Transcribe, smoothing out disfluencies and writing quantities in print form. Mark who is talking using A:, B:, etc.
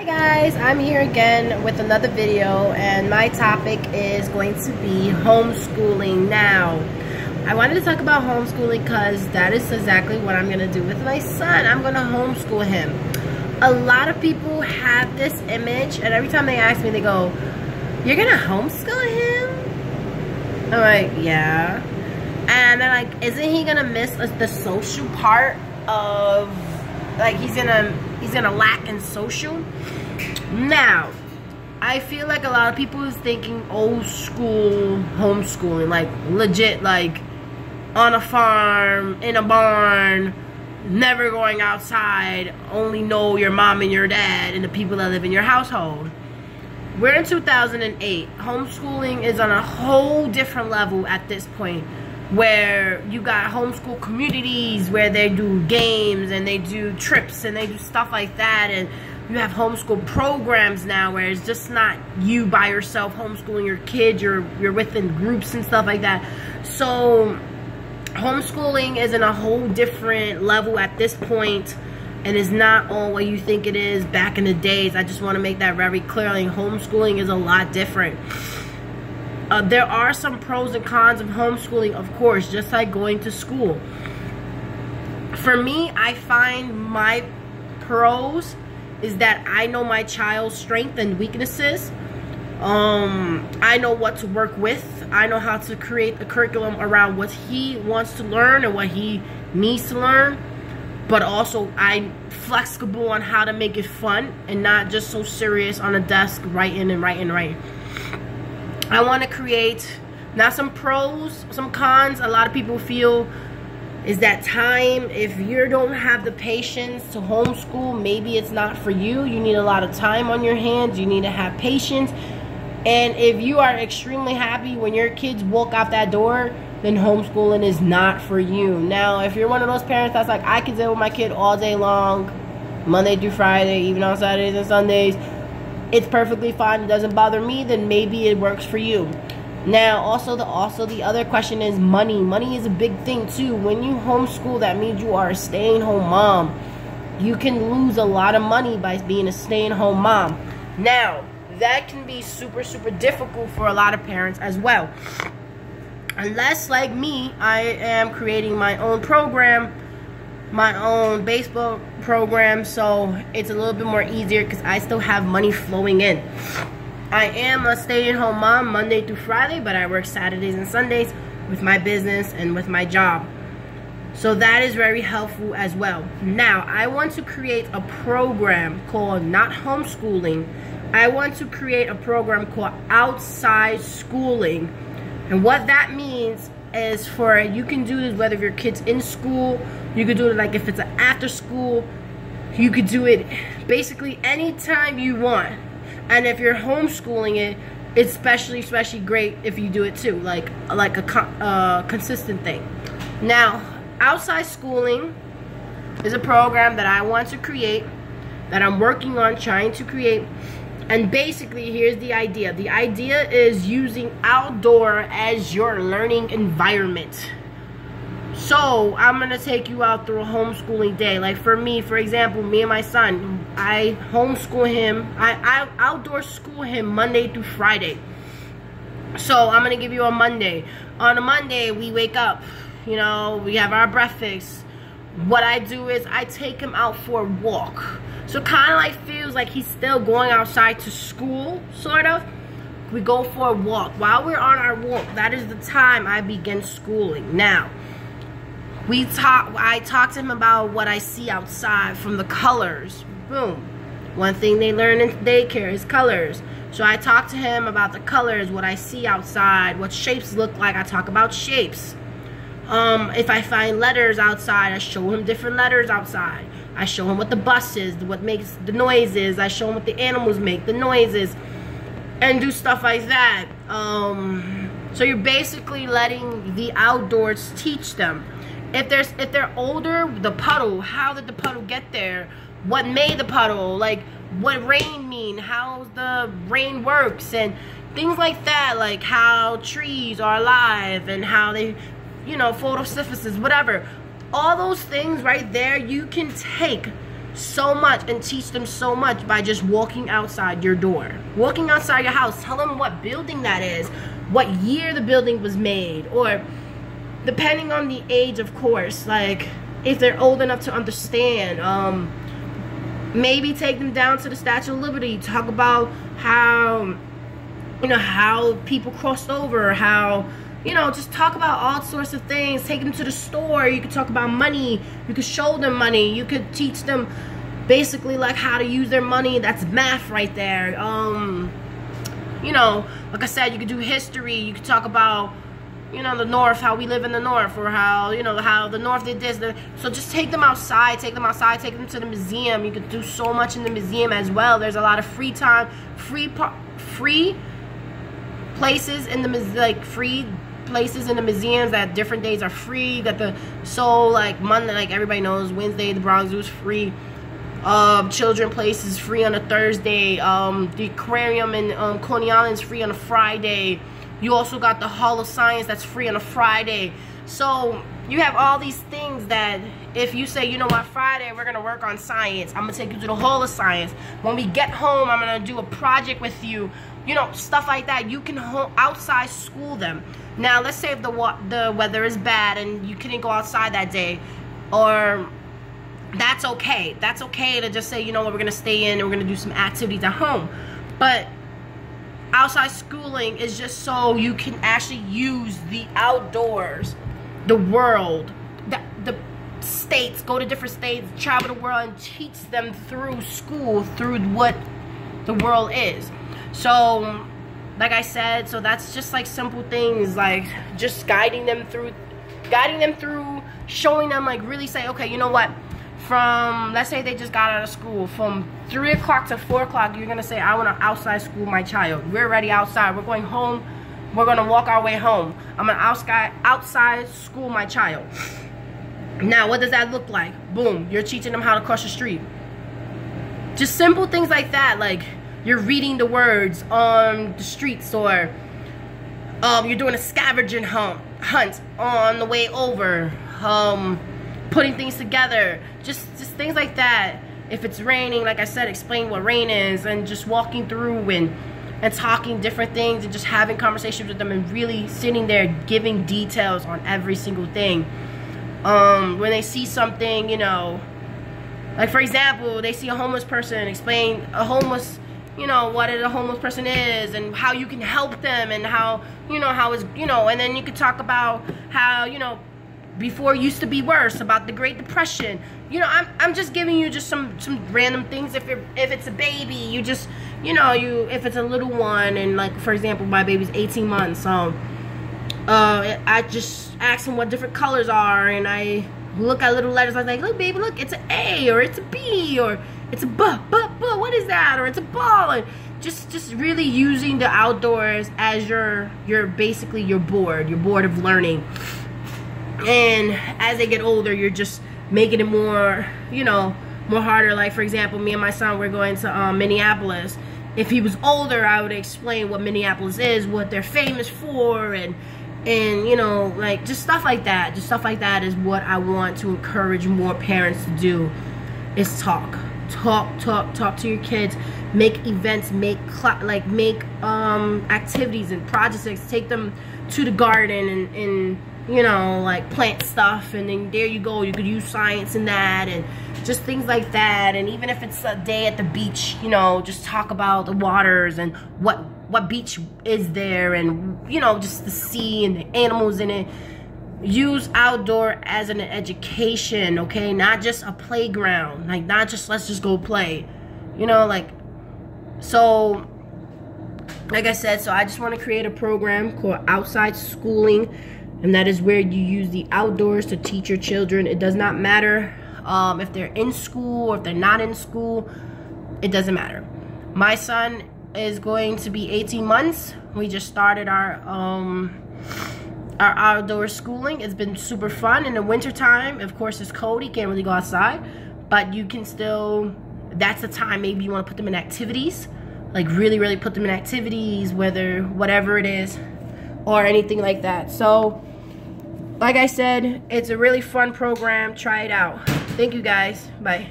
A: Hey guys, I'm here again with another video, and my topic is going to be homeschooling. Now, I wanted to talk about homeschooling because that is exactly what I'm going to do with my son. I'm going to homeschool him. A lot of people have this image, and every time they ask me, they go, "You're going to homeschool him?" I'm like, yeah. And they're like, isn't he going to miss the social part of, like, he's gonna lack in social? Now, I feel like a lot of people is thinking old school homeschooling, like legit, like on a farm, in a barn, never going outside, only know your mom and your dad and the people that live in your household. We're in 2008. Homeschooling is on a whole different level at this point, where you got homeschool communities where they do games and they do trips and they do stuff like that, and you have homeschool programs now where it's just not you by yourself homeschooling your kids, you're within groups and stuff like that. So homeschooling is in a whole different level at this point, and is not all what you think it is back in the days. I just want to make that very clear. Like, homeschooling is a lot different. There are some pros and cons of homeschooling, of course, just like going to school. For me, I find my pros is that I know my child's strengths and weaknesses. I know what to work with. I know how to create a curriculum around what he wants to learn and what he needs to learn. But also, I'm flexible on how to make it fun and not just so serious on a desk writing and writing and writing. I want to create, now some pros, some cons. A lot of people feel is that time. If you don't have the patience to homeschool, maybe it's not for you. You need a lot of time on your hands. You need to have patience. And if you are extremely happy when your kids walk out that door, then homeschooling is not for you. Now, if you're one of those parents that's like, I can deal with my kid all day long, Monday through Friday, even on Saturdays and Sundays, it's perfectly fine, it doesn't bother me, then maybe it works for you. Now, also the other question is money. Money is a big thing too. When you homeschool, that means you are a stay-at-home mom. You can lose a lot of money by being a stay-at-home mom. Now, that can be super difficult for a lot of parents as well. Unless, like me, I am creating my own program, my own baseball program, so it's a little bit more easier because I still have money flowing in. I am a stay-at-home mom Monday through Friday, but I work Saturdays and Sundays with my business and with my job. So that is very helpful as well. Now, I want to create a program called not homeschooling. I want to create a program called outside schooling. And what that means is, for you can do this whether your kid's in school, you could do it like if it's an after school, you could do it basically anytime you want. And if you're homeschooling it, it's especially great if you do it too, like a consistent thing. Now, outside schooling is a program that I want to create, that I'm working on trying to create. And basically, here's the idea. The idea is using outdoor as your learning environment. So, I'm going to take you out through a homeschooling day. Like for me, for example, me and my son, I homeschool him. I outdoor school him Monday through Friday. So, I'm going to give you a Monday. On a Monday, we wake up. You know, we have our breakfast. What I do is I take him out for a walk. So kind of like feels like he's still going outside to school, sort of. We go for a walk. While we're on our walk, that is the time I begin schooling. Now, I talk to him about what I see outside from the colors. Boom. One thing they learn in daycare is colors. So I talk to him about the colors, what I see outside, what shapes look like. I talk about shapes. If I find letters outside, I show him different letters outside. I show him what the bus is, what makes the noises. I show him what the animals make, the noises, and do stuff like that. So you're basically letting the outdoors teach them. If they're older, the puddle, how did the puddle get there? What made the puddle? Like, what rain mean? How the rain works, and things like that. Like how trees are alive and how they, you know, photosynthesis, whatever. All those things right there, you can take so much and teach them so much by just walking outside your door, walking outside your house. Tell them what building that is, what year the building was made, or depending on the age, of course, like if they're old enough to understand, maybe take them down to the Statue of Liberty, talk about how, you know, how people crossed over, how, you know, just talk about all sorts of things. Take them to the store. You could talk about money. You could show them money. You could teach them basically like how to use their money. That's math right there. You know, like I said, you could do history. You could talk about, you know, the North, how we live in the North, or how, you know, how the North did this. So just take them outside, take them to the museum. You could do so much in the museum as well. There's a lot of free time, free places in the free places in the museums that different days are free. Got the like Monday, like everybody knows, Wednesday the Bronx Zoo is free. Children place is free on a Thursday. The aquarium in Coney Island is free on a Friday. You also got the Hall of Science that's free on a Friday. So you have all these things that if you say, you know what, Friday we're gonna work on science, I'm gonna take you to the Hall of Science. When we get home, I'm gonna do a project with you. You know, stuff like that. You can outside school them. Now, let's say if the weather is bad and you couldn't go outside that day, or that's okay. That's okay to just say, you know what, we're gonna stay in and we're gonna do some activities at home. But outside schooling is just so you can actually use the outdoors, the world, the states, go to different states, travel the world, and teach them through school, through what the world is. So, like I said, so that's just like simple things, like just guiding them through, showing them, like really say, okay, you know what, from, let's say they just got out of school, from 3 o'clock to 4 o'clock, you're gonna say, I want to outside school my child. We're already outside, we're going home, we're gonna walk our way home. I'm gonna outside school my child. Now, what does that look like? Boom, you're teaching them how to cross the street. Just simple things like that, like you're reading the words on the streets, or you're doing a scavenging hunt on the way over, putting things together, just things like that. If it's raining, like I said, explain what rain is, and just walking through and talking different things and just having conversations with them and really sitting there giving details on every single thing. When they see something, you know, like for example, they see a homeless person, explain a homeless, you know, what a homeless person is and how you can help them, and how, you know, how it's, you know, and then you could talk about how, you know, before it used to be worse, about the Great Depression. You know, I'm just giving you just some random things. If it's a baby, you just, you know, if it's a little one, and like for example, my baby's 18 months, I just ask him what different colors are, and I look at little letters. I was like, look baby, look, it's an A, or it's a B, or it's a B, what is that, or it's a ball. And just really using the outdoors as your basically your board of learning. And as they get older, you're just making it more, you know, more harder. Like for example, me and my son, we're going to Minneapolis. If he was older, I would explain what Minneapolis is, what they're famous for, and you know, like just stuff like that. Just stuff like that is what I want to encourage more parents to do, is talk to your kids, make events, make activities and projects, take them to the garden and you know, like plant stuff, and then there you go, you could use science in that, and just things like that. And even if it's a day at the beach, you know, just talk about the waters and what beach is there, and you know, just the sea and the animals in it. Use outdoor as an education, okay? Not just a playground, like not just let's just go play, you know, like. So like I said, so I just want to create a program called Outside Schooling, and that is where you use the outdoors to teach your children. It does not matter if they're in school or if they're not in school. It doesn't matter. My son is going to be 18 months. We just started our outdoor schooling. It's been super fun. In the winter time, of course, it's cold. You can't really go outside, but you can still, that's the time maybe you want to put them in activities, like really put them in activities, whatever it is, or anything like that. So like I said, it's a really fun program. Try it out. Thank you guys. Bye.